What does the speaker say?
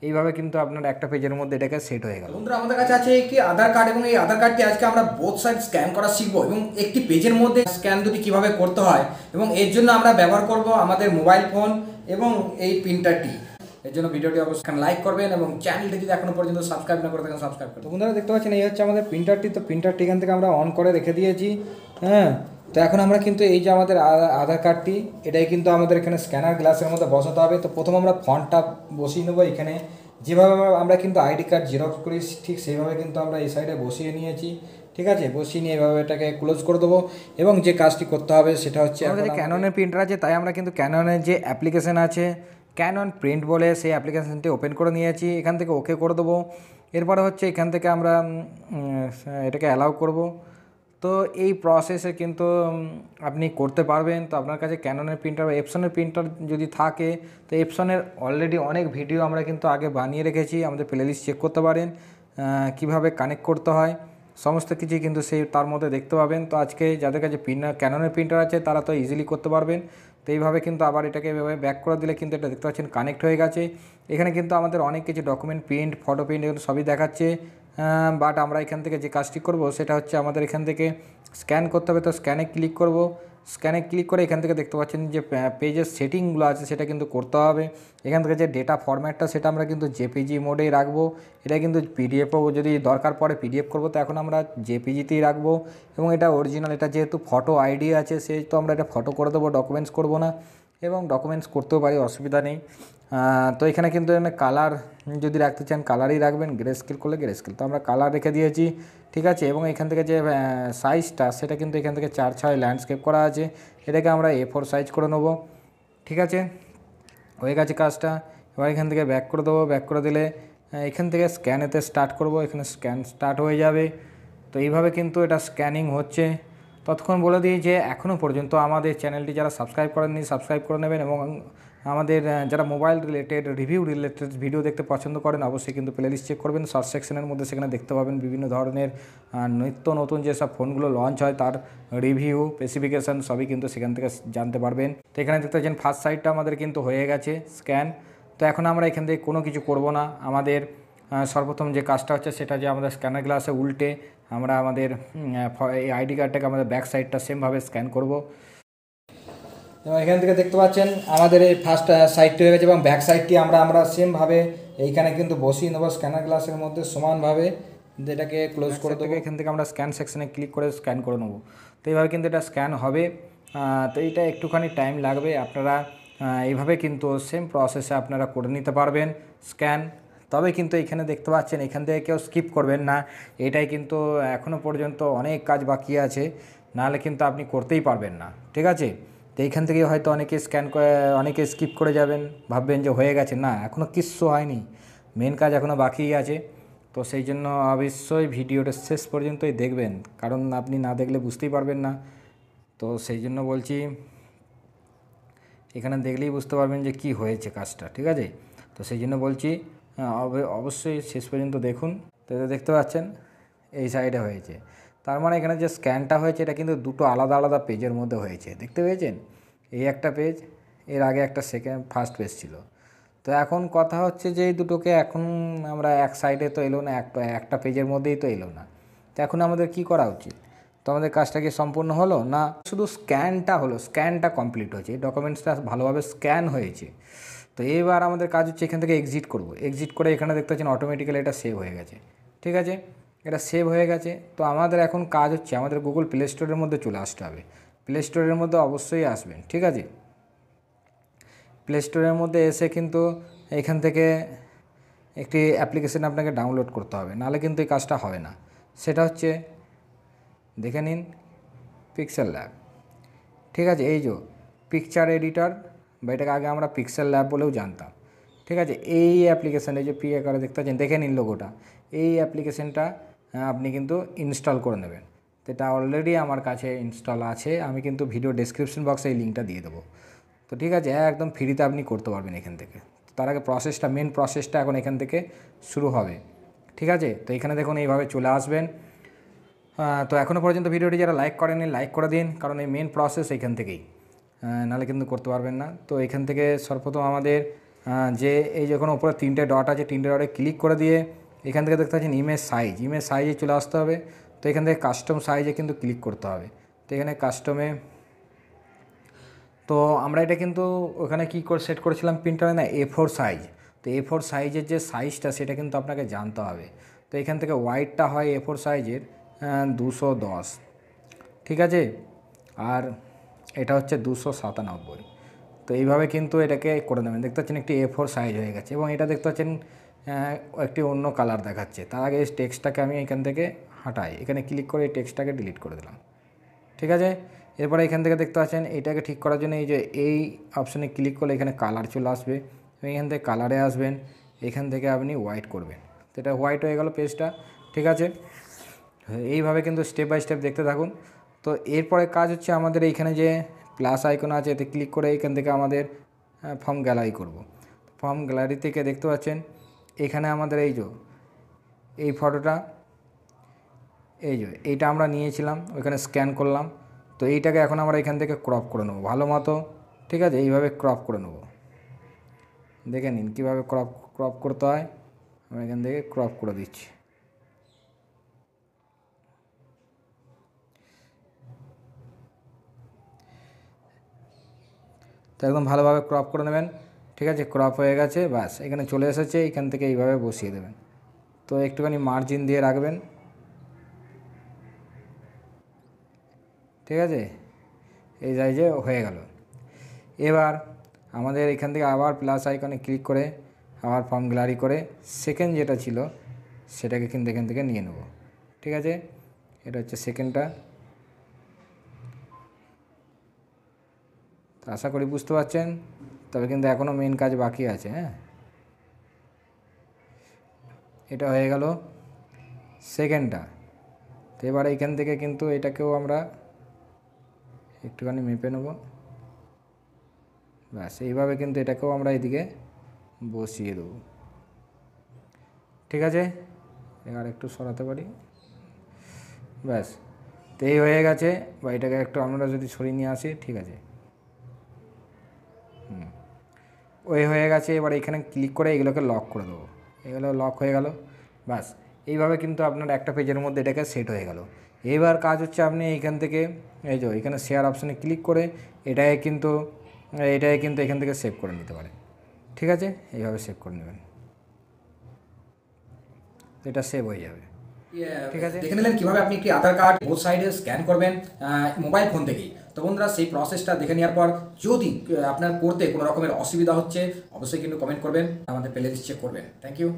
এইভাবে কিন্তু আপনার একটা পেজের মধ্যে এটাকে সেট হয়ে গেল। বন্ধুরা আমাদের কাছে আছে একটি আধার কার্ড এবং এই আধার কার্ডটি আজকে আমরা বোথ সাইড স্ক্যান করা শিখবো এবং একটি পেজের মধ্যে স্ক্যান দুটি কিভাবে করতে হয় এবং এর জন্য আমরা ব্যবহার করব আমাদের মোবাইল ফোন এবং এই প্রিন্টারটি। এর জন্য ভিডিওটি অবশ্যই লাইক করবেন এবং চ্যানেলটি যদি এখনো পর্যন্ত সাবস্ক্রাইব না করে থাকেন সাবস্ক্রাইব করবেন। তো বন্ধুরা দেখতে পাচ্ছেন এই হচ্ছে আমাদের প্রিন্টারটি। তো প্রিন্টারটি এখান থেকে আমরা অন করে রেখে দিয়েছি। হ্যাঁ, তো এখন আমরা কিন্তু এই যে আমাদের আধার কার্ডটি, এটাই কিন্তু আমাদের এখানে স্ক্যানার গ্লাসের মধ্যে বসাতে হবে। তো প্রথম আমরা ফন্টটা বসিয়ে নেবো এখানে। যেভাবে আমরা কিন্তু আইডি কার্ড জেরক্স করি ঠিক সেইভাবে কিন্তু আমরা এই সাইডে বসিয়ে নিয়েছি। ঠিক আছে, বসিয়ে নিয়ে এভাবে এটাকে ক্লোজ করে দেবো এবং যে কাজটি করতে হবে সেটা হচ্ছে আমাদের যে ক্যাননের প্রিন্টার আছে, তাই আমরা কিন্তু ক্যাননের যে অ্যাপ্লিকেশান আছে ক্যানন প্রিন্ট বলে সেই অ্যাপ্লিকেশানটি ওপেন করে নিয়েছি। এখান থেকে ওকে করে দেবো। এরপরে হচ্ছে এখান থেকে আমরা এটাকে অ্যালাউ করব। তো এই প্রসেসে কিন্তু আপনি করতে পারবেন। তো আপনার কাছে ক্যাননের প্রিন্টার বা এপসনের প্রিন্টার যদি থাকে, তো এপসনের অলরেডি অনেক ভিডিও আমরা কিন্তু আগে বানিয়ে রেখেছি, আমাদের প্লেলিস্ট চেক করতে পারেন। কিভাবে কানেক্ট করতে হয় সমস্ত কিছুই কিন্তু সেই তার মধ্যে দেখতে পাবেন। তো আজকে যাদের কাছে ক্যাননের প্রিন্টার আছে তারা তো ইজিলি করতে পারবেন। তো এইভাবে কিন্তু আবার এটাকে এভাবে ব্যাক করে দিলে কিন্তু এটা দেখতে পাচ্ছেন কানেক্ট হয়ে গেছে। এখানে কিন্তু আমাদের অনেক কিছু ডকুমেন্ট প্রিন্ট, ফটো প্রিন্ট এগুলো সবই দেখাচ্ছে। বাট আমরা এখান থেকে যে কাজটি করব সেটা হচ্ছে আমাদের এখান থেকে স্ক্যান করতে হবে। তো স্ক্যানে ক্লিক করব। স্ক্যানে ক্লিক করে এখান থেকে দেখতে পাচ্ছেন যে পেজের সেটিংগুলো আছে সেটা কিন্তু করতে হবে। এখান থেকে যে ডেটা ফরম্যাটটা সেটা আমরা কিন্তু জেপিজি মোডেই রাখবো। এটা কিন্তু পিডিএফও যদি দরকার পড়ে পিডিএফ করবো, তো এখন আমরা জেপিজিতেই রাখবো। এবং এটা অরিজিনাল, এটা যেহেতু ফটো আইডি আছে সেহেতু আমরা এটা ফটো করে দেবো, ডকুমেন্টস করব না। এবং ডকুমেন্টস করতেও পারি, অসুবিধা নেই। তো এখানে কিন্তু কালার যদি রাখতে চান কালারই রাখবেন, গ্রে স্কেল করলে গ্রে স্কেল। তো আমরা কালার রেখে দিয়েছি। ঠিক আছে, এবং এখান থেকে যে সাইজটা সেটা কিন্তু এখান থেকে 4:6 ল্যান্ডস্কেপ করা আছে, এটাকে আমরা A4 সাইজ করে নেব। ঠিক আছে, হয়ে গেছে কাজটা। এবার এখান থেকে ব্যাক করে দেবো। ব্যাক করে দিলে এখান থেকে স্ক্যানেতে স্টার্ট করব, এখানে স্ক্যান স্টার্ট হয়ে যাবে। তো এইভাবে কিন্তু এটা স্ক্যানিং হচ্ছে। ততক্ষণ বলে দিই যে এখনও পর্যন্ত আমাদের চ্যানেলটি যারা সাবস্ক্রাইব করেননি সাবস্ক্রাইব করে নেবেন এবং আমাদের যারা mobile related review related video দেখতে পছন্দ করেন অবশ্যই কিন্তু প্লেলিস্ট চেক করবেন। সার্চ সেকশনের মধ্যে সেখানে দেখতে পাবেন বিভিন্ন ধরনের নিত্য নতুন যেসব ফোনগুলো লঞ্চ হয় তার রিভিউ স্পেসিফিকেশান সবই কিন্তু সেখান থেকে জানতে পারবেন। তো এখানে দেখতে পাচ্ছেন ফার্স্ট সাইটটা আমাদের কিন্তু হয়ে গেছে স্ক্যান। তো এখন আমরা এখান থেকে কোনো কিছু করব না। আমাদের সর্বপ্রথম যে কাজটা হচ্ছে সেটা যে আমাদের স্ক্যানার গ্লাসে উল্টে আমরা আমাদের এই আইডি কার্ডটাকে আমাদের ব্যাক সাইডটা সেমভাবে স্ক্যান করব। এবং এখান থেকে দেখতে পাচ্ছেন আমাদের এই ফার্স্ট সাইডটি হয়ে গেছে এবং ব্যাক সাইডটি আমরা সেমভাবে এইখানে কিন্তু বসিয়ে নেবো স্ক্যানার গ্লাসের মধ্যে সমানভাবে। এটাকে ক্লোজ করে দেবো। এখান থেকে আমরা স্ক্যান সেকশনে ক্লিক করে স্ক্যান করে নেবো। তো এইভাবে কিন্তু এটা স্ক্যান হবে। তো এইটা একটুখানি টাইম লাগবে। আপনারা এইভাবে কিন্তু সেম প্রসেসে আপনারা করে নিতে পারবেন স্ক্যান। তবে কিন্তু এখানে দেখতে পাচ্ছেন এখান থেকে কেউ স্কিপ করবেন না। এটাই কিন্তু এখনও পর্যন্ত অনেক কাজ বাকি আছে, নাহলে কিন্তু আপনি করতেই পারবেন না। ঠিক আছে, তো এইখান থেকে হয়তো অনেকে অনেকে স্কিপ করে যাবেন, ভাববেন যে হয়ে গেছে। না, এখনও কিচ্ছু হয়নি, মেন কাজ এখনও বাকিই আছে। তো সেই জন্য অবশ্যই ভিডিওটা শেষ পর্যন্তই দেখবেন, কারণ আপনি না দেখলে বুঝতেই পারবেন না। তো সেই জন্য বলছি এখানে দেখলেই বুঝতে পারবেন যে কি হয়েছে কাজটা। ঠিক আছে, তো সেই জন্য বলছি অবশ্যই শেষ পর্যন্ত দেখুন। তো এটা দেখতে পাচ্ছেন এই সাইডে হয়েছে, তার মানে এখানে যে স্ক্যানটা হয়েছে এটা কিন্তু দুটো আলাদা আলাদা পেজের মধ্যে হয়েছে। দেখতে পেয়েছেন, এই একটা পেজ, এর আগে একটা ফার্স্ট পেজ ছিল। তো এখন কথা হচ্ছে যে এই দুটোকে এখন আমরা এক সাইডে তো এলো না, একটা পেজের মধ্যেই তো এলো না। তো এখন আমাদের কি করা উচিত? তো আমাদের কাজটা কি সম্পূর্ণ হলো না? শুধু স্ক্যানটা হলো, স্ক্যানটা কমপ্লিট হয়েছে, এই ডকুমেন্টসটা ভালোভাবে স্ক্যান হয়েছে। তো এবার আমাদের কাজ হচ্ছে এখান থেকে এক্সিট করব। এক্সিট করে এখানে দেখতে পাচ্ছেন অটোমেটিক্যালি এটা সেভ হয়ে গেছে। ঠিক আছে, এটা সেভ হয়ে গেছে। তো আমাদের এখন কাজ হচ্ছে আমাদের গুগল প্লে স্টোরের মধ্যে চলে আসতে হবে। প্লে স্টোরের মধ্যে অবশ্যই আসবেন। ঠিক আছে, প্লে স্টোরের মধ্যে এসে কিন্তু এখান থেকে একটি অ্যাপ্লিকেশান আপনাকে ডাউনলোড করতে হবে, নাহলে কিন্তু এই কাজটা হবে না। সেটা হচ্ছে দেখে নিন, পিক্সেল ল্যাব। ঠিক আছে, এই যে পিকচার এডিটর, বা এটাকে আগে আমরা পিক্সেল ল্যাব বলেও জানতাম। ঠিক আছে, এই অ্যাপ্লিকেশান, এই যে পি আকারে দেখতে পাচ্ছেন, দেখে নিন লোগোটা, এই অ্যাপ্লিকেশানটা আপনি কিন্তু ইনস্টল করে নেবেন। তো এটা অলরেডি আমার কাছে ইনস্টল আছে, আমি কিন্তু ভিডিও ডেসক্রিপশন বক্সে এই লিঙ্কটা দিয়ে দেবো। তো ঠিক আছে, একদম ফ্রিতে আপনি করতে পারবেন এখান থেকে। তার আগে মেন প্রসেসটা এখন এখান থেকে শুরু হবে। ঠিক আছে, তো এখানে দেখুন এইভাবে চলে আসবেন। তো এখনও পর্যন্ত ভিডিওটি যারা লাইক করেননি লাইক করে দিন, কারণ এই মেন প্রসেস এইখান থেকেই, নাহলে কিন্তু করতে পারবেন না। তো এখান থেকে সর্বপ্রথম আমাদের যে এই যখন উপরে 3টে ডট আছে 3টে ডটে ক্লিক করে দিয়ে এখান থেকে দেখতে পাচ্ছেন ইমেজ সাইজে চলে আসতে হবে। তো এখান থেকে কাস্টম সাইজে কিন্তু ক্লিক করতে হবে। তো এখানে কাস্টমে তো আমরা এটা কিন্তু ওখানে কী করে সেট করেছিলাম প্রিন্টারে না A4 সাইজ। তো A4 সাইজের যে সাইজটা সেটা কিন্তু আপনাকে জানতে হবে। তো এখান থেকে ওয়াইডটা হয় A4 সাইজের 210, ঠিক আছে, আর এটা হচ্ছে 297। তো এইভাবে কিন্তু এটাকে করে দেবেন। দেখতে পাচ্ছেন একটি A4 সাইজ হয়ে গেছে এবং এটা দেখতে পাচ্ছেন একটি অন্য কালার দেখাচ্ছে। তার আগে এই টেক্সটটাকে আমি এখান থেকে হাঁটাই, এখানে ক্লিক করে এই টেক্সটটাকে ডিলিট করে দিলাম, ঠিক আছে। এরপরে এখান থেকে দেখতে পাচ্ছেন এইটাকে ঠিক করার জন্য এই যে এই অপশানে ক্লিক করলে এখানে কালার চলে আসবে এবং এখান থেকে কালারে আসবেন, এখান থেকে আপনি হোয়াইট করবেন। তো এটা হোয়াইট হয়ে গেল পেজটা, ঠিক আছে। এইভাবে কিন্তু স্টেপ বাই স্টেপ দেখতে থাকুন। তো এরপরে কাজ হচ্ছে আমাদের এইখানে যে প্লাস আইকন আছে এতে ক্লিক করে এখান থেকে আমাদের ফর্ম গ্যালারি করব। ফর্ম গ্যালারি থেকে দেখতে পাচ্ছেন এখানে আমাদের এই ফটোটা এইটা আমরা নিয়েছিলাম, ওইখানে স্ক্যান করলাম। তো এইটাকে এখন আমরা এখান থেকে ক্রপ করে নেবো ভালো মতো, ঠিক আছে। এইভাবে ক্রপ করে নেবো, দেখে নিন কীভাবে ক্রপ করতে হয়। আমরা এখান থেকে ক্রপ করে দিচ্ছি। তো একদম ভালোভাবে ক্রপ করে নেবেন, ঠিক আছে। ক্রপ হয়ে গেছে, ব্যাস এখানে চলে এসেছে, এখান থেকে এইভাবে বসিয়ে দেবেন। তো একটুখানি মার্জিন দিয়ে রাখবেন, ঠিক আছে। এই সাইজে হয়ে গেল। এবার আমাদের এখান থেকে আবার প্লাস আইকনে ক্লিক করে আবার ফর্ম গ্যালারি করে সেকেন্ড যেটা ছিল সেটাকে কিন্তু এখান থেকে নিয়ে নেব, ঠিক আছে। এটা হচ্ছে সেকেন্ডটা। তো আশা করি বুঝতে পারছেন, তবে কিন্তু এখনও মেন কাজ বাকি আছে। হ্যাঁ, এটা হয়ে গেল সেকেন্ডটা। তো এবার এইখান থেকে কিন্তু এটাকেও আমরা একটুখানি মেপে নেব, ব্যাস এইভাবে কিন্তু এটাকেও আমরা এদিকে বসিয়ে দেবো, ঠিক আছে। এবার একটু সরাতে পারি, ব্যাস। তো এই হয়ে গেছে, বা এটাকে একটু আমরা যদি সরিয়ে নিয়ে আসি, ঠিক আছে। ওই হয়ে গেছে। এবার এখানে ক্লিক করে এগুলোকে লক করে দেবো, এগুলো লক হয়ে গেল, ব্যাস। এইভাবে কিন্তু আপনার একটা পেজের মধ্যে এটাকে সেট হয়ে গেল। এবার কাজ হচ্ছে আপনি এইখান থেকে এখানে শেয়ার অপশানে ক্লিক করে এটাকে কিন্তু এখান থেকে সেভ করে নিতে পারেন, ঠিক আছে। এইভাবে সেভ করে নেবেন, এটা সেভ হয়ে যাবে, ঠিক আছে। দেখে নিলেন কীভাবে আপনি একটি আধার কার্ড বোথ সাইডে স্ক্যান করবেন মোবাইল ফোন থেকেই। তো বন্ধুরা, সেই প্রসেসটা দেখে নেওয়ার পর যদি আপনার করতে কোনো রকমের অসুবিধা হচ্ছে অবশ্যই কিন্তু কমেন্ট করবেন, আমাদের প্লে লিস্ট চেক করবেন। Thank you.